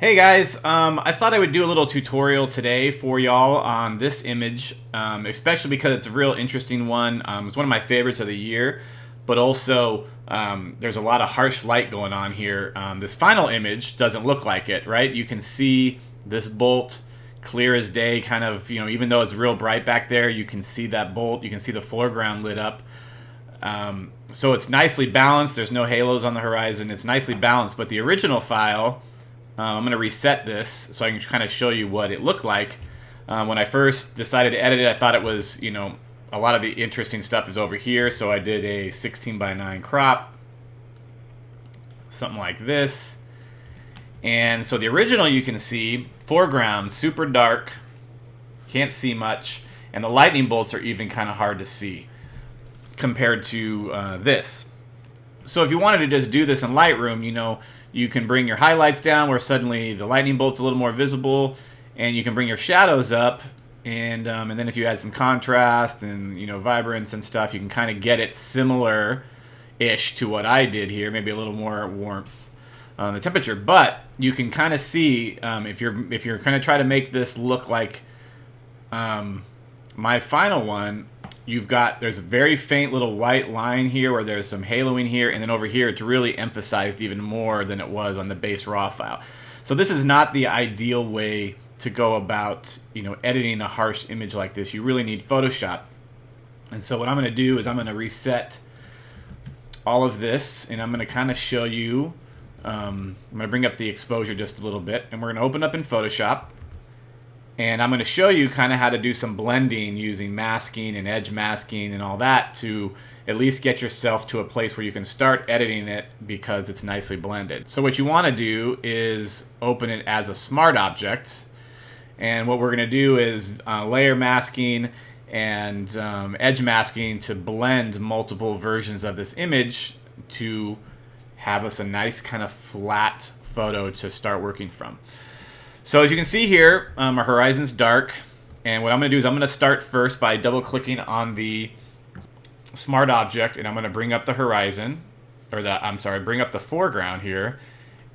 Hey guys, I thought I would do a little tutorial today for y'all on this image, especially because it's a real interesting one. It's one of my favorites of the year, but also there's a lot of harsh light going on here. This final image doesn't look like it, right? You can see this bolt clear as day, kind of, even though it's real bright back there, you can see that bolt, you can see the foreground lit up. So it's nicely balanced, there's no halos on the horizon, it's nicely balanced, but the original file, I'm going to reset this so I can kind of show you what it looked like. When I first decided to edit it, I thought it was, a lot of the interesting stuff is over here, so I did a 16:9 crop, something like this. And so the original, you can see, foreground, super dark, can't see much, and the lightning bolts are even kind of hard to see compared to this. So if you wanted to just do this in Lightroom, you can bring your highlights down where suddenly the lightning bolt's a little more visible, and you can bring your shadows up, and then if you add some contrast and vibrance and stuff, you can kind of get it similar-ish to what I did here, maybe a little more warmth on the temperature. But you can kind of see if you're kind of try to make this look like my final one. There's a very faint little white line here where there's some haloing here, and then over here it's really emphasized even more than it was on the base raw file. So this is not the ideal way to go about, editing a harsh image like this. You really need Photoshop. And so what I'm going to do is I'm going to reset all of this, and I'm going to kind of show you, I'm going to bring up the exposure just a little bit, and we're going to open up in Photoshop. And I'm going to show you kind of how to do some blending using masking and edge masking and all that to at least get yourself to a place where you can start editing it because it's nicely blended. So what you want to do is open it as a smart object. And what we're going to do is layer masking and edge masking to blend multiple versions of this image to have us a nice kind of flat photo to start working from. So as you can see here, our horizon's dark, and what I'm going to do is I'm going to start first by double-clicking on the smart object, and I'm going to bring up the horizon, bring up the foreground here,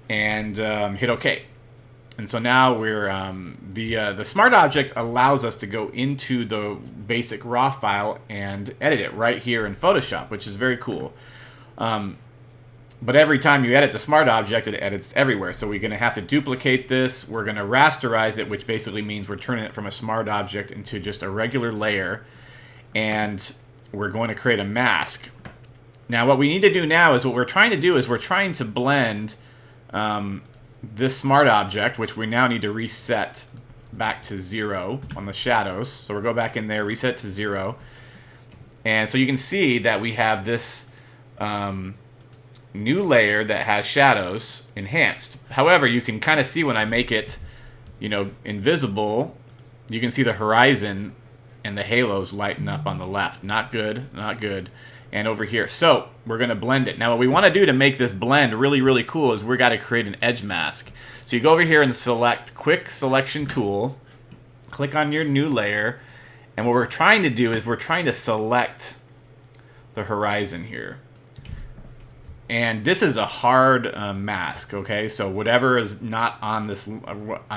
and hit OK. And so now we're the smart object allows us to go into the basic raw file and edit it right here in Photoshop, which is very cool. But every time you edit the smart object, it edits everywhere. So we're going to have to duplicate this. We're going to rasterize it, which basically means we're turning it from a smart object into just a regular layer. And we're going to create a mask. Now, what we need to do now is we're trying to blend this smart object, which we now need to reset back to 0 on the shadows. So we'll go back in there, reset to 0. And so you can see that we have this new layer that has shadows enhanced. However, you can kind of see when I make it, invisible, you can see the horizon and the halos lighten up on the left. Not good, not good. And over here. So we're going to blend it. Now what we want to do to make this blend really, really cool is we've got to create an edge mask. So you go over here and select Quick Selection Tool, click on your new layer, and what we're trying to do is we're trying to select the horizon here. And this is a hard mask, okay? So whatever is not on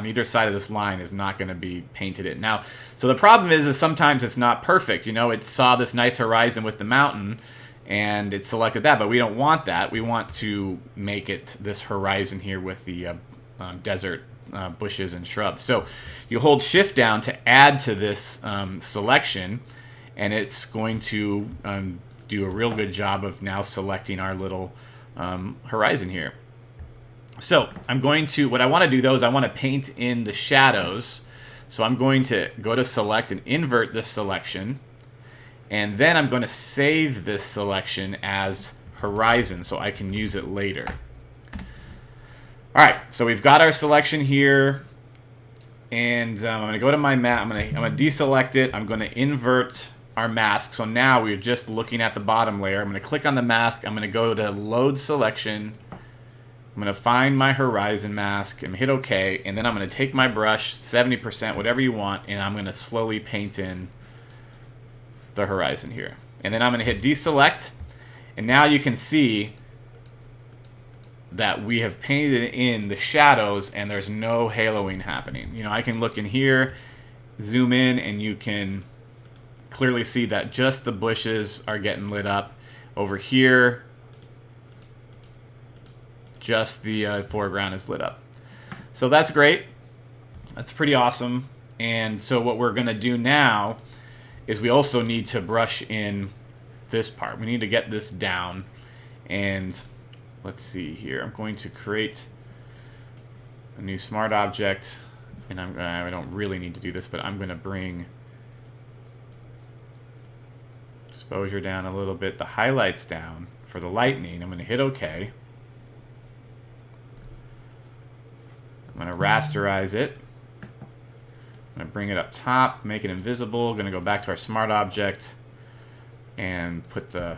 either side of this line is not going to be painted in. Now, so the problem is sometimes it's not perfect. It saw this nice horizon with the mountain, and it selected that, but we don't want that. We want to make it this horizon here with the desert bushes and shrubs. So you hold Shift down to add to this selection, and it's going to do a real good job of now selecting our little horizon here. So what I want to do though is I want to paint in the shadows. So I'm going to go to select and invert this selection, and then I'm going to save this selection as horizon so I can use it later. Alright, so we've got our selection here, and I'm going to go to my map. I'm going to deselect it. I'm going to invert our mask. So now we're just looking at the bottom layer. I'm going to click on the mask. I'm going to go to Load Selection. I'm going to find my horizon mask and hit OK. And then I'm going to take my brush, 70%, whatever you want, and I'm going to slowly paint in the horizon here. And then I'm going to hit Deselect. And now you can see that we have painted in the shadows and there's no haloing happening. You know, I can look in here, zoom in, and you can clearly see that just the bushes are getting lit up. Over here, just the foreground is lit up. So that's great. That's pretty awesome. And so what we're going to do now is we also need to brush in this part. We need to get this down. And let's see here. I'm going to create a new smart object. And I don't really need to do this, but I'm going to bring exposure down a little bit, the highlights down for the lightning. I'm going to hit OK. I'm going to rasterize it. I'm going to bring it up top, make it invisible. I'm going to go back to our smart object and put the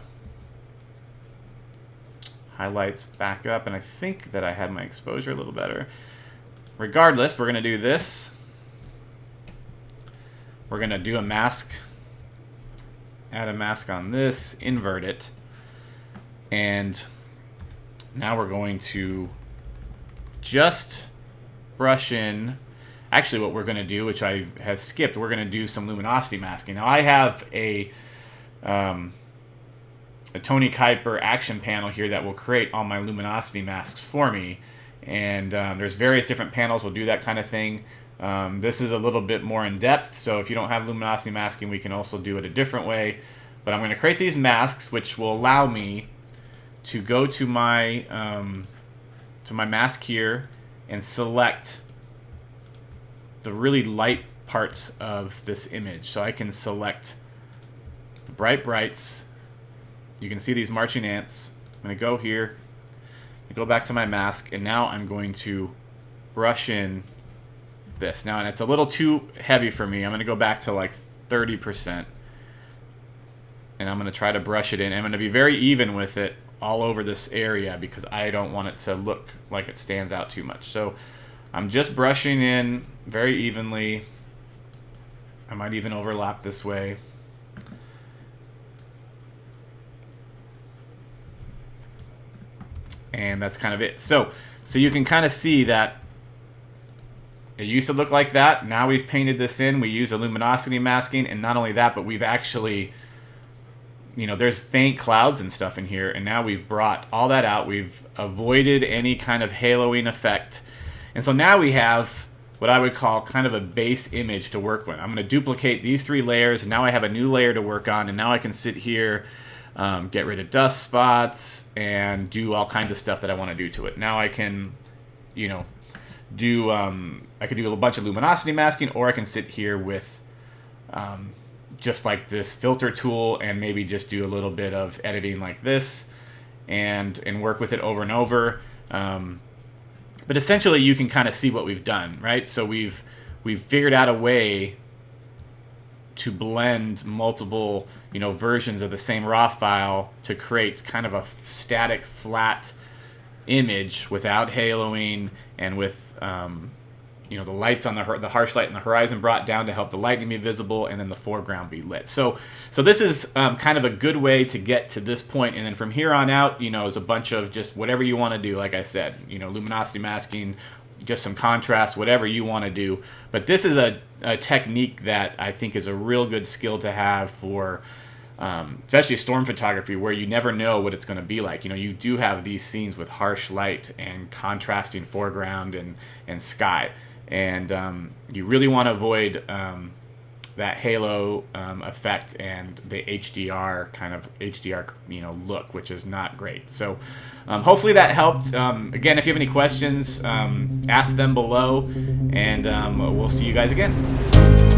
highlights back up. And I think that I had my exposure a little better. Regardless, we're going to do this. We're going to do a mask. Add a mask on this, invert it. And now we're going to just brush in. Actually, what we're going to do, which I have skipped, we're going to do some luminosity masking. Now, I have a Tony Kuiper action panel here that will create all my luminosity masks for me. And there's various different panels will do that kind of thing. This is a little bit more in depth, so if you don't have luminosity masking, we can also do it a different way. But I'm going to create these masks, which will allow me to go to my mask here and select the really light parts of this image. So I can select the bright brights. You can see these marching ants. I'm going to go here, go back to my mask, and now I'm going to brush in this. Now, and it's a little too heavy for me. I'm going to go back to like 30%. And I'm going to try to brush it in. I'm going to be very even with it all over this area because I don't want it to look like it stands out too much. So I'm just brushing in very evenly. I might even overlap this way. And that's kind of it. So you can kind of see that it used to look like that. Now we've painted this in. We use a luminosity masking. And not only that, but we've actually, you know, there's faint clouds and stuff in here. And now we've brought all that out. We've avoided any kind of haloing effect. And so now we have what I would call kind of a base image to work with. I'm going to duplicate these 3 layers. And now I have a new layer to work on. And now I can sit here, get rid of dust spots, and do all kinds of stuff that I want to do to it. Now I can, you know, do I could do a bunch of luminosity masking, or I can sit here with just like this filter tool and maybe just do a little bit of editing like this and work with it over and over. But essentially you can kind of see what we've done, right? So we've figured out a way to blend multiple, you know, versions of the same raw file to create kind of a static, flat image without haloing and with, you know, the lights on the harsh light on the horizon brought down to help the lightning be visible, and then the foreground be lit. So this is kind of a good way to get to this point, and then from here on out, you know, is a bunch of just whatever you want to do. Like I said, you know, luminosity masking, just some contrast, whatever you want to do. But this is a technique that I think is a real good skill to have for especially storm photography, where you never know what it's going to be like. You know, you do have these scenes with harsh light and contrasting foreground and sky, and you really want to avoid that halo effect and the HDR kind of you know, look, which is not great. So hopefully that helped. Again, if you have any questions, ask them below, and we'll see you guys again.